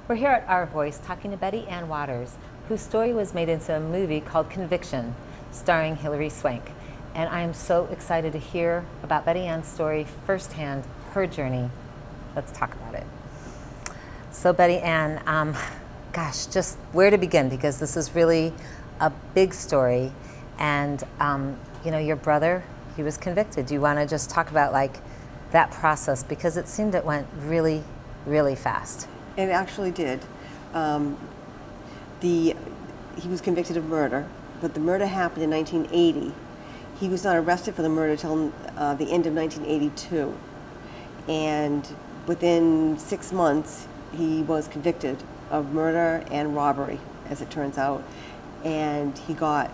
We're here at Our Voice talking to Betty Ann Waters, whose story was made into a movie called Conviction, starring Hilary Swank. And I am so excited to hear about Betty Ann's story firsthand, her journey. Let's talk about it. So Betty Ann, gosh, just where to begin, because this is really a big story. And your brother, he was convicted. Do you want to just talk about like that process? Because it seemed it went really, really fast. It actually did. He was convicted of murder, but the murder happened in 1980. He was not arrested for the murder until the end of 1982. And within 6 months, he was convicted of murder and robbery, as it turns out. And he got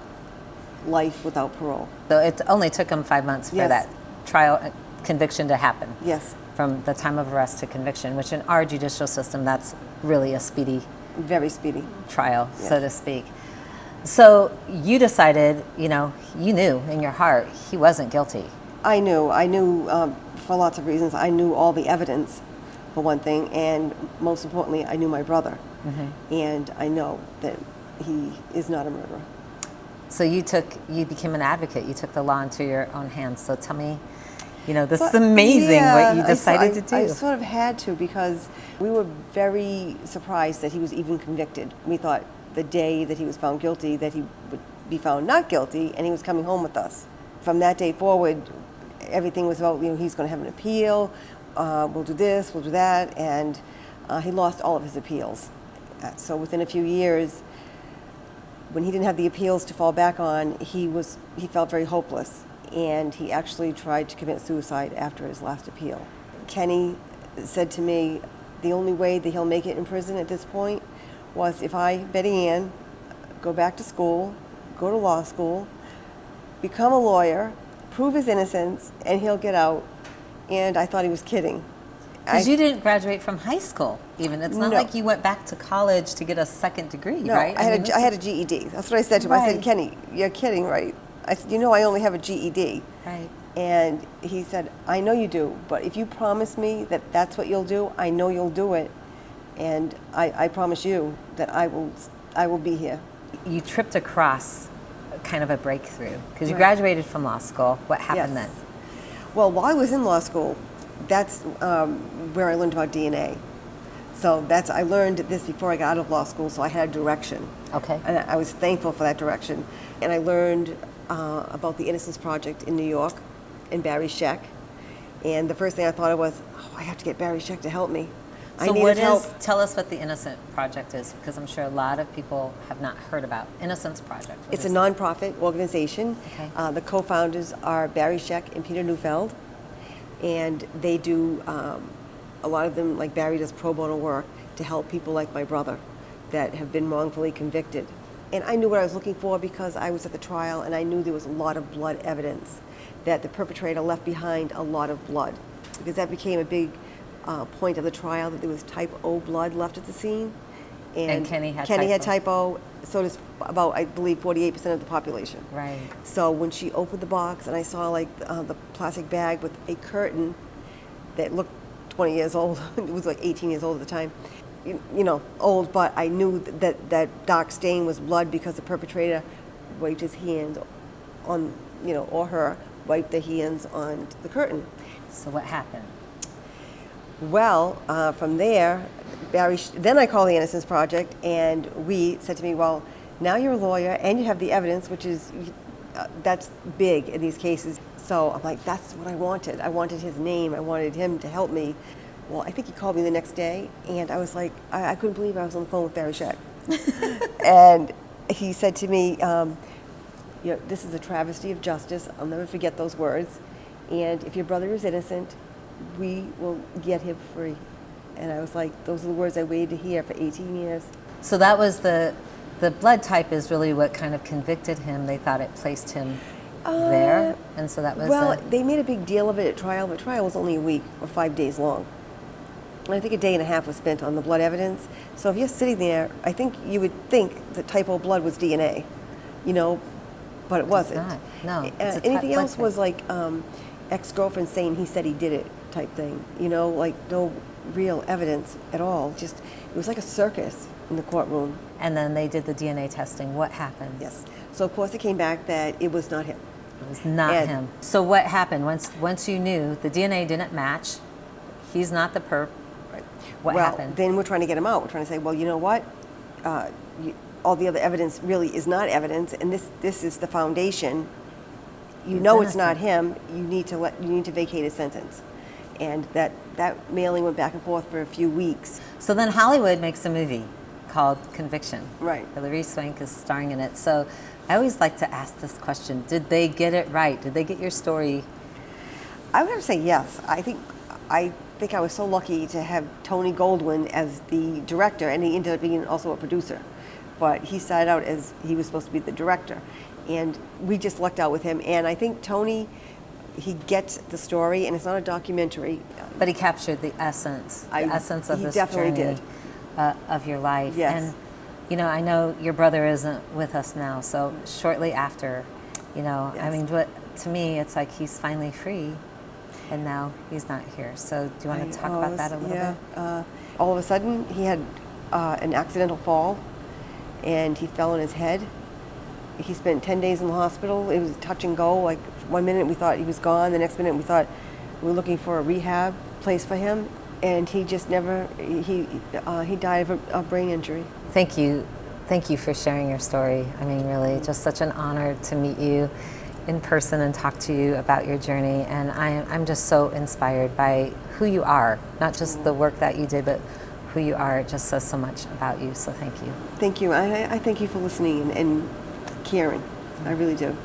life without parole. So it only took him 5 months for that trial conviction to happen. Yes. From the time of arrest to conviction, which in our judicial system, that's really a speedy, very speedy trial, so to speak. So you decided, you knew in your heart he wasn't guilty. I knew for lots of reasons. I knew all the evidence, for one thing, and most importantly, I knew my brother. Mm-hmm. And I know that he is not a murderer. So you became an advocate. You took the law into your own hands. So tell me, this is amazing what you decided to do. I sort of had to, because we were very surprised that he was even convicted. We thought the day that he was found guilty that he would be found not guilty, and he was coming home with us. From that day forward, everything was about, he's going to have an appeal, we'll do this, we'll do that, and he lost all of his appeals. So within a few years, when he didn't have the appeals to fall back on, he felt very hopeless. And he actually tried to commit suicide after his last appeal. Kenny said to me, the only way that he'll make it in prison at this point was if I, Betty Ann, go back to school, go to law school, become a lawyer, prove his innocence, and he'll get out. And I thought he was kidding. Because you didn't graduate from high school, even. It's not like you went back to college to get a second degree, right? I had a GED. That's what I said to him. I said, Kenny, you're kidding, right? I said, I only have a GED. Right. And he said, I know you do, but if you promise me that that's what you'll do, I know you'll do it. And I promise you that I will be here. You tripped across kind of a breakthrough, because you graduated from law school. What happened then? Well, while I was in law school, that's where I learned about DNA. So I learned this before I got out of law school, so I had a direction. Okay. And I was thankful for that direction. And I learned about the Innocence Project in New York and Barry Scheck. And the first thing I thought of was, I have to get Barry Scheck to help me. So tell us what the Innocence Project is, because I'm sure a lot of people have not heard about Innocence Project. It's a nonprofit organization. Okay. The co-founders are Barry Scheck and Peter Neufeld. And they do, a lot of them, like Barry, does pro bono work to help people like my brother that have been wrongfully convicted. And I knew what I was looking for because I was at the trial, and I knew there was a lot of blood evidence, that the perpetrator left behind a lot of blood, because that became a big point of the trial, that there was type O blood left at the scene. And Kenny had type O, so does about, I believe, 48% of the population. Right. So when she opened the box and I saw the plastic bag with a curtain that looked 20 years old, it was like 18 years old at the time, old, but I knew that dark stain was blood because the perpetrator wiped his hands on, or her, wiped their hands on the curtain. So what happened? Well, from there, then I called the Innocence Project, and we said to me, well, now you're a lawyer and you have the evidence, which is, that's big in these cases. So I'm like, that's what I wanted. I wanted his name. I wanted him to help me. Well, I think he called me the next day, and I was like, I couldn't believe I was on the phone with Barry Scheck. And he said to me, this is a travesty of justice. I'll never forget those words. And if your brother is innocent, we will get him free. And I was like, those are the words I waited to hear for 18 years. So that was the blood type is really what kind of convicted him. They thought it placed him there, and so that was... Well, they made a big deal of it at trial, but trial was only a week or 5 days long. And I think a day and a half was spent on the blood evidence. So if you're sitting there, I think you would think that type O blood was DNA, but it wasn't. It's not. No. Anything else was like ex-girlfriend saying he said he did it. type thing, like no real evidence at all. Just, it was like a circus in the courtroom. And then they did the DNA testing. What happened? Yes. So of course it came back that it was not him. It was not him. So what happened once you knew the DNA didn't match? He's not the perp. Right. What happened? Then we're trying to get him out. We're trying to say, well, you know what? All the other evidence really is not evidence, and this is the foundation. It's not him. You need to vacate his sentence, and that mailing went back and forth for a few weeks. So then Hollywood makes a movie called Conviction. Right. Hilary Swank is starring in it. So I always like to ask this question: did they get it right? Did they get your story? I would have to say yes. I think I was so lucky to have Tony Goldwyn as the director, and he ended up being also a producer. But he started out as he was supposed to be the director, and we just lucked out with him. And I think Tony, he gets the story, and it's not a documentary. But he captured the essence of this definitely journey did. Of your life. Yes. And I know your brother isn't with us now. So shortly after, Yes. I mean, to me, it's like he's finally free, and now he's not here. So do you want to talk about that a little bit? All of a sudden, he had an accidental fall, and he fell on his head. He spent 10 days in the hospital. It was touch and go. Like 1 minute we thought he was gone. The next minute we thought we were looking for a rehab place for him. And he just he died of a brain injury. Thank you for sharing your story. I mean, really, just such an honor to meet you in person and talk to you about your journey. And I'm just so inspired by who you are, not just the work that you did, but who you are. It just says so much about you. So thank you. Thank you. I thank you for listening and caring. I really do.